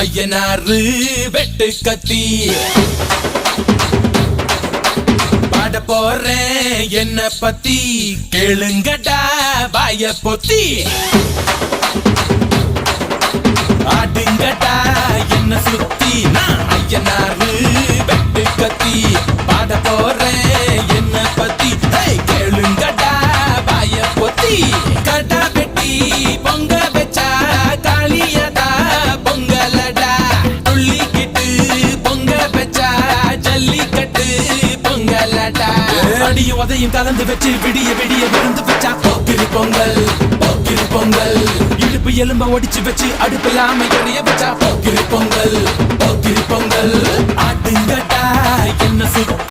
ஐயனாரு வெட்டு கத்தி பாட போறேன் என்ன பத்தி கேளுங்கடா வாய பொத்தி ஆடுங்கடா என்ன சுத்தி நான் ஐயனாரு வெட்டு கத்தி பாட போறேன் என்ன பத்தி கேளுங்கடா வாய பொத்தி கடா வெட்டி பொங்க வச்சா காளியடா பொங்கலடா துள்ளிக்கிட்டு பொங்க வச்சா ஜல்லிக்கட்டு பொங்கலடா அடியும் உதையும் கலந்து வச்சு விடிய விடிய விருந்து வச்சா போக்கிரி பொங்கல் போக்கிரி பொங்கல் இடுப்பு எலும்ப ஒடிச்சு வச்சு அடுப்பில்லாம எறிய வச்சா போக்கிரி பொங்கல்